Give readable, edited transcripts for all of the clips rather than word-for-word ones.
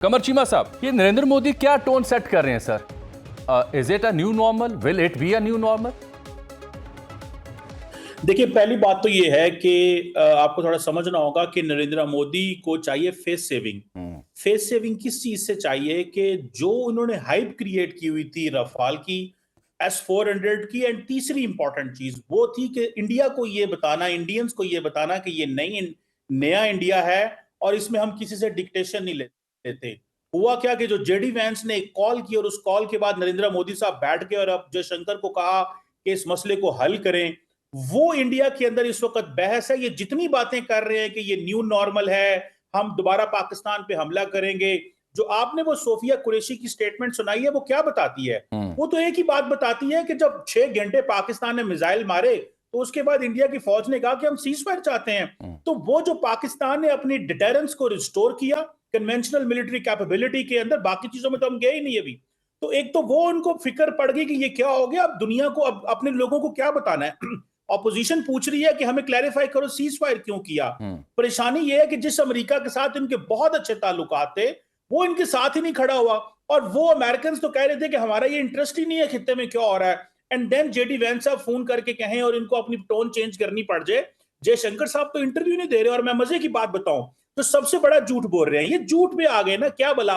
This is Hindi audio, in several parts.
कमर चीमा साहब, ये नरेंद्र मोदी क्या टोन सेट कर रहे हैं sir? Is it a new normal? Will it be a new normal? देखिए, पहली बात तो ये है कि आपको थोड़ा समझना होगा कि नरेंद्र मोदी को चाहिए फेस सेविंग। फेस सेविंग किस चीज से चाहिए कि जो उन्होंने हाइप क्रिएट की हुई थी रफाल की, S-400 की, एंड तीसरी इंपॉर्टेंट चीज वो थी कि इंडिया को ये बताना, इंडियंस को ये बताना कि ये नया इंडिया है और इसमें हम किसी से डिक्टेशन नहीं लेते। हुआ क्या कि जो जेडी वैंस ने एक कॉल की और उस कॉल के बाद नरेंद्र मोदी साहब बैठ गए और अब जयशंकर को कहा कि इस मसले को हल करें। वो इंडिया के अंदर इस वक्त बहस है। ये जितनी बातें कर रहे हैं कि ये न्यू नॉर्मल है, हम दोबारा पाकिस्तान पे हमला करेंगे, जो आपने वो सोफिया कुरैशी की स्टेटमेंट सुनाई है वो क्या बताती है? वो तो एक ही बात बताती है कि जब 6 घंटे पाकिस्तान ने मिसाइल मारे तो उसके बाद इंडिया की फौज ने कहा कि हम सीज फायर चाहते हैं। तो वो जो पाकिस्तान ने अपनी डिटेरेंस को रिस्टोर किया कन्वेंशनल मिलिट्री कैपेबिलिटी के अंदर, बाकी चीजों में तो हम गए ही नहीं अभी। तो एक तो वो उनको फिक्र पड़ गई कि ये क्या हो गया, अब दुनिया को, अब अपने लोगों को क्या बताना है। ऑपोजिशन पूछ रही है कि हमें क्लैरिफाई करो सीज फायर क्यों किया। परेशानी ये है कि जिस अमेरिका के साथ इनके बहुत अच्छे ताल्लुकात थे वो इनके साथ ही नहीं खड़ा हुआ, और वो अमेरिकन तो कह रहे थे कि हमारा ये इंटरेस्ट ही नहीं है खित्ते में क्या हो रहा है। एंड देन जेडी वैंस साहब फोन करके कहें और इनको अपनी टोन चेंज करनी पड़ जाए। जयशंकर साहब तो इंटरव्यू नहीं दे रहे। और मैं मजे की बात बताऊं तो सबसे बड़ा झूठ बोल रहे हैं। ये झूठ पे आ गए ना, क्या बोला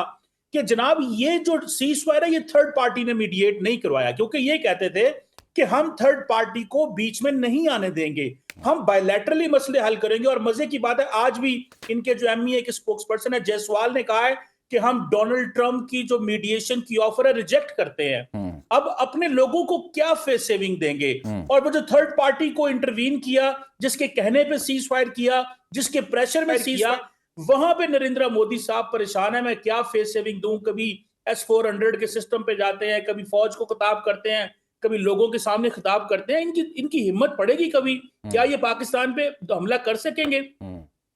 कि जनाब ये जो सीज फायर है ये थर्ड पार्टी ने मीडिएट नहीं करवाया, क्योंकि ये कहते थे कि हम थर्ड पार्टी को बीच में नहीं आने देंगे, हम बायलैटरली मसले हल करेंगे। और मजे की बात है, आज भी इनके जो एमईए के स्पोक्स पर्सन है जायसवाल ने कहा है कि हम डोनाल्ड ट्रंप की जो मीडिएशन की ऑफर है रिजेक्ट करते हैं। अब अपने लोगों को क्या फेस सेविंग देंगे? और वो जो थर्ड पार्टी को इंटरवीन किया, जिसके कहने पे सीज फायर किया, जिसके प्रेशर में सीज फायर, वहां पे नरेंद्र मोदी साहब परेशान है। मैं क्या फेस सेविंग दूं? कभी S-400 के सिस्टम पे जाते हैं, कभी फौज को खिताब करते हैं, कभी लोगों के सामने खिताब करते हैं। इनकी हिम्मत पड़ेगी कभी? क्या ये पाकिस्तान पे हमला कर सकेंगे?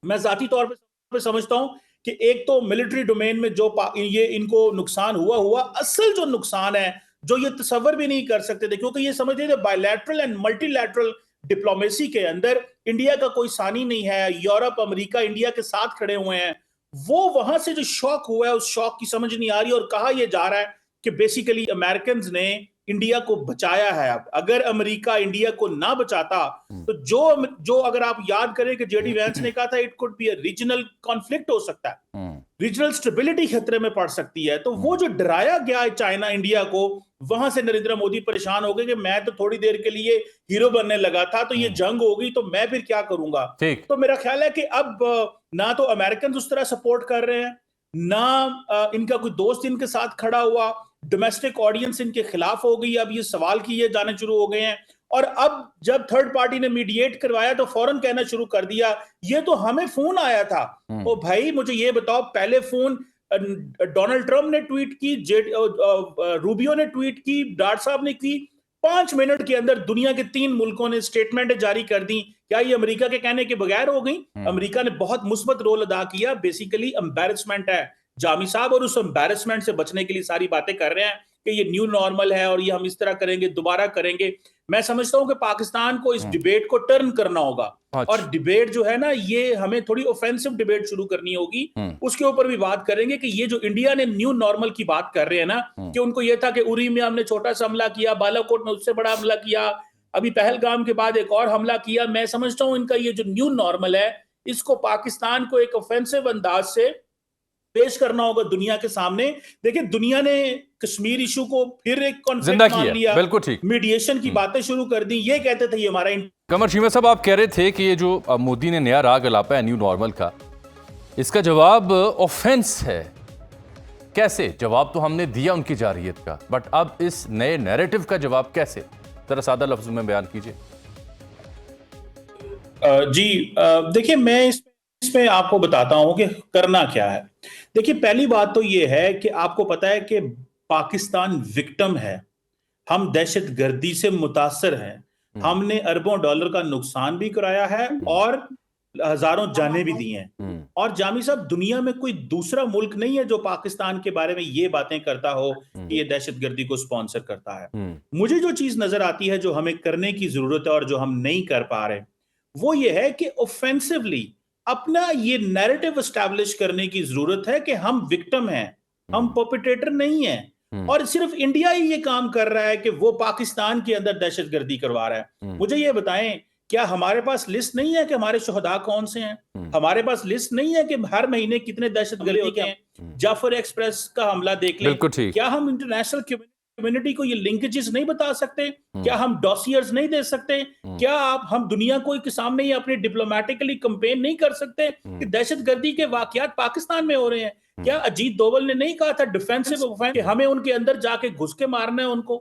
मैं जाती तौर पे समझता हूं कि एक तो मिलिट्री डोमेन में जो ये इनको नुकसान हुआ असल जो नुकसान है, जो ये तस्वर भी नहीं कर सकते थे, क्योंकि ये समझते थे बायलैटरल एंड मल्टीलैटरल डिप्लोमेसी के अंदर इंडिया का कोई सानी नहीं है, यूरोप अमेरिका इंडिया के साथ खड़े हुए हैं। वो वहां से जो शॉक हुआ है उस शॉक की समझ नहीं आ रही, और कहा यह जा रहा है कि बेसिकली अमेरिकन ने इंडिया को बचाया है। अब अगर अमेरिका इंडिया को ना बचाता तो जो अगर आप याद करें कि जेडी वैंस ने कहा था it could be a regional conflict हो सकता है, रीजनल स्टेबिलिटी खतरे में पड़ सकती है। तो वो जो डराया गया है चाइना इंडिया को, वहां से नरेंद्र मोदी परेशान हो गए कि मैं तो थोड़ी देर के लिए हीरो बनने लगा था, तो ये जंग हो गई तो मैं फिर क्या करूंगा। तो मेरा ख्याल है कि अब ना तो अमेरिकन उस तरह सपोर्ट कर रहे हैं, ना इनका कोई दोस्त इनके साथ खड़ा हुआ, डोमेस्टिक ऑडियंस इनके खिलाफ हो गई। अब ये सवाल किए जाने शुरू हो गए हैं, और अब जब थर्ड पार्टी ने मीडिएट करवाया तो फौरन कहना शुरू कर दिया ये तो हमें फोन आया था। ओ भाई, मुझे ये बताओ, पहले फोन डोनाल्ड ट्रंप ने ट्वीट की, रूबियो ने ट्वीट की, डार्ट साहब ने की, 5 मिनट के अंदर दुनिया के 3 मुल्कों ने स्टेटमेंट जारी कर दी। क्या ये अमेरिका के कहने के बगैर हो गई? अमेरिका ने बहुत मुस्बत रोल अदा किया। बेसिकली एम्बैरेसमेंट है जामी साहब, और उस एम्बैरेसमेंट से बचने के लिए सारी बातें कर रहे हैं कि ये न्यू नॉर्मल है और ये हम इस तरह करेंगे, दोबारा करेंगे। मैं समझता हूं कि पाकिस्तान को इस डिबेट को टर्न करना होगा। और डिबेट जो है ना, ये हमें थोड़ी ऑफेंसिव डिबेट शुरू करनी होगी। उसके ऊपर भी बात करेंगे कि ये जो इंडिया ने न्यू नॉर्मल की बात कर रहे हैं ना, कि उनको ये था कि उरी में हमने छोटा सा हमला किया, बालाकोट में उससे बड़ा हमला किया, अभी पहलगाम के बाद एक और हमला किया। मैं समझता हूं इनका ये जो न्यू नॉर्मल है, इसको पाकिस्तान को एक ऑफेंसिव अंदाज से पेश करना होगा दुनिया के सामने। देखिए, दुनिया ने कश्मीर इशू को फिर एक कॉन्फ्लिक्ट मान लिया, बिल्कुल ठीक, मीडिएशन की बातें शुरू कर दी। ये कहते थे ये हमारा। कमर चीमा साहब, आप कह रहे थे कि ये जो मोदी ने नया राग अलापा है न्यू नॉर्मल का, इसका जवाब ऑफेंस है। कैसे? जवाब तो हमने दिया उनकी जारहियत का, बट अब इस नए नैरेटिव का जवाब कैसे? जरा सादा लफ्जों में बयान कीजिए। जी, देखिए, मैं इसमें आपको बताता हूं कि करना क्या है। देखिए, पहली बात तो यह है कि आपको पता है कि पाकिस्तान विक्टिम है। हम दहशतगर्दी से मुतासर हैं। हमने अरबों डॉलर का नुकसान भी कराया है और हजारों जानें भी दी हैं। और जामी साहब, दुनिया में कोई दूसरा मुल्क नहीं है जो पाकिस्तान के बारे में ये बातें करता हो कि ये दहशतगर्दी को स्पॉन्सर करता है। मुझे जो चीज नजर आती है, जो हमें करने की जरूरत है और जो हम नहीं कर पा रहे, वो ये है कि ऑफेंसिवली अपना ये नैरेटिव एस्टैब्लिश करने की जरूरत है कि हम विक्टिम हैं, हम परपेट्रेटर नहीं हैं। और सिर्फ इंडिया ही ये काम कर रहा है कि वो पाकिस्तान के अंदर दहशतगर्दी करवा रहा है। मुझे ये बताएं, क्या हमारे पास लिस्ट नहीं है कि हमारे शोहदा कौन से हैं? हमारे पास लिस्ट नहीं है कि हर महीने कितने दहशतगर्दी होते हैं? जाफर एक्सप्रेस का हमला देख लें। बिल्कुल ठीक। क्या हम इंटरनेशनल कम्युनिटी को ये लिंकेजेस नहीं बता सकते? क्या हम डॉसियर्स नहीं दे सकते? क्या हम दुनिया को के सामने ये अपने डिप्लोमेटिकली कंपेन नहीं कर सकते कि दहशतगर्दी के वाकयात पाकिस्तान में हो रहे हैं? क्या अजीत दोवल ने नहीं कहा था डिफेंसिव ऑफेंस कि हमें उनके अंदर जाके घुस के मारना है उनको?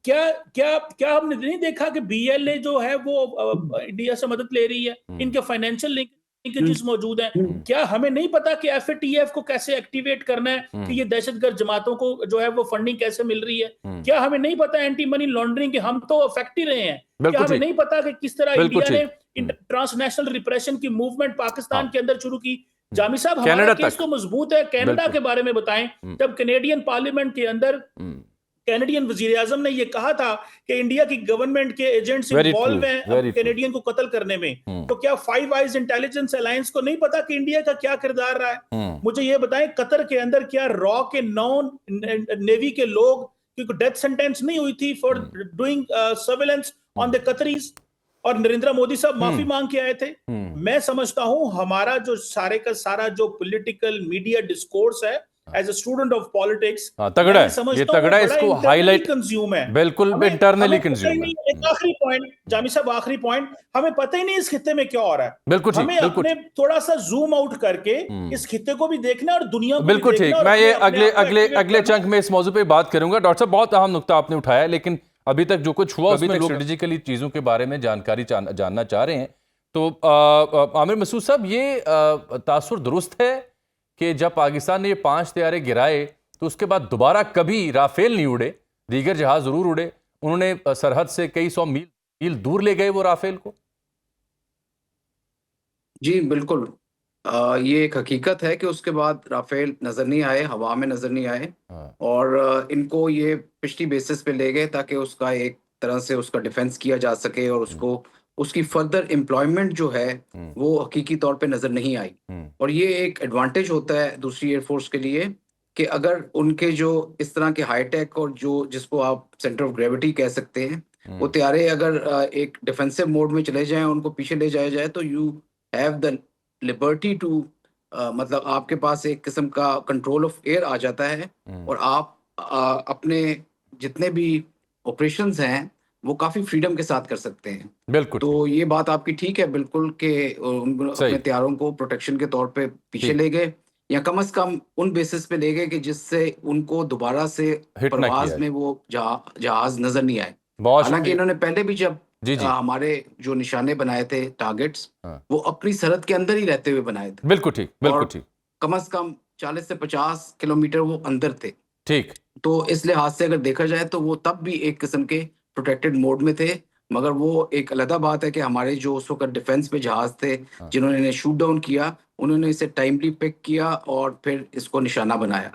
क्या क्या क्या हमने नहीं देखा कि बीएलए जो है वो इंडिया से मदद ले रही है? इनके फाइनेंशियल लिंकेजेस मौजूद हैं। क्या हमें नहीं पता कि एफएटीएफ को कैसे एक्टिवेट करना है, कि ये दहशतगर्द जमातों को जो है वो फंडिंग कैसे मिल रही है? क्या हमें नहीं पता एंटी मनी लॉन्ड्रिंग के हम तो अफेक्ट ही रहे हैं? क्या हमें नहीं पता कि किस तरह इंडिया ने ट्रांसनेशनल रिप्रेशन की मूवमेंट पाकिस्तान के अंदर शुरू की? जामी साहब, हमारा केस तो मजबूत है। कनाडा के बारे में बताएं, जब कैनेडियन पार्लियामेंट के अंदर कैनेडियन वजीर आजम ने यह कहा था कि इंडिया की गवर्नमेंट के एजेंट्स इन्वॉल्व हैं कैनेडियन को कत्ल करने में, तो क्या फाइव आइज इंटेलिजेंस अलायंस को नहीं पता कि इंडिया का क्या किरदार रहा है? मुझे यह बताएं, कतर के अंदर क्या रॉ के नॉन नेवी के लोग, क्योंकि डेथ सेंटेंस नहीं हुई थी for doing surveillance on the Qataris, और नरेंद्र मोदी साहब माफी मांग के आए थे? मैं समझता हूं हमारा जो सारे का सारा जो पॉलिटिकल मीडिया डिस्कोर्स है as a student of politics, तगड़ा है, ये तगड़ा है, इसको हाईलाइट कंज्यूम है, बिल्कुल इंटरनली कंज्यूम है। एक आखिरी पॉइंट जामी साहब, आखिरी पॉइंट, हमें पता ही नहीं इस खित्ते में क्या हो रहा है। बिल्कुल ठीक, हमें अपने थोड़ा सा जूम आउट करके इस खित्ते को भी देखना और दुनिया को बिल्कुल ठीक। मैं ये अगले चंक में इस मौजू पे बात करूंगा। डॉक्टर साहब, बहुत अहम नुकता आपने उठाया, लेकिन अभी तक जो कुछ हुआ उसमें लोग स्ट्रेटेजिकली चीजों के बारे में जानकारी जानना चाह रहे हैं। तो आमिर मसूद साहब, ये तासुर दुरुस्त है कि जब पाकिस्तान ने ये 5 तैयारे गिराए तो उसके बाद दोबारा कभी राफेल नहीं उड़े, दीगर जहाज जरूर उड़े, उन्होंने सरहद से कई 100 मील दूर ले गए वो राफेल को? जी बिल्कुल, ये एक हकीकत है कि उसके बाद राफेल नजर नहीं आए, हवा में नजर नहीं आए। और इनको ये पिछली बेसिस पे ले गए ताकि उसका एक तरह से उसका डिफेंस किया जा सके, और उसको उसकी फर्दर एम्प्लॉयमेंट जो है वो हकीकी तौर पे नजर नहीं आई। और ये एक एडवांटेज होता है दूसरी एयरफोर्स के लिए कि अगर उनके जो इस तरह के हाईटेक और जो जिसको आप सेंटर ऑफ ग्रेविटी कह सकते हैं, वो तैयारे अगर एक डिफेंसिव मोड में चले जाएं, उनको पीछे ले जाया जाए, तो you have the liberty to, मतलब आपके पास एक किस्म का कंट्रोल ऑफ एयर आ जाता है, और आप अपने जितने भी ऑपरेशंस हैं वो काफी फ्रीडम के साथ कर सकते हैं। बिल्कुल। तो ये बात आपकी ठीक है बिल्कुल कि अपने तैयारों को प्रोटेक्शन के तौर पे पीछे ले गए, या कम से कम उन बेसिस पे ले गए कि जिससे उनको दोबारा से परवाज में वो जहाज नजर नहीं आए। हालांकि इन्होंने पहले भी जब हमारे जो निशाने बनाए थे टारगेट्स, वो अपनी सरहद के अंदर ही रहते हुए बनाए थे। बिल्कुल ठीक, बिल्कुल ठीक। कम से कम 40 से 50 किलोमीटर वो अंदर थे। ठीक। तो इस लिहाज से अगर देखा जाए तो वो तब भी एक किस्म के प्रोटेक्टेड मोड में थे। मगर वो एक अलग बात है कि हमारे जो उस वक्त डिफेंस पे जहाज थे जिन्होंने शूट डाउन किया, उन्होंने इसे टाइमली पिक किया और फिर इसको निशाना बनाया।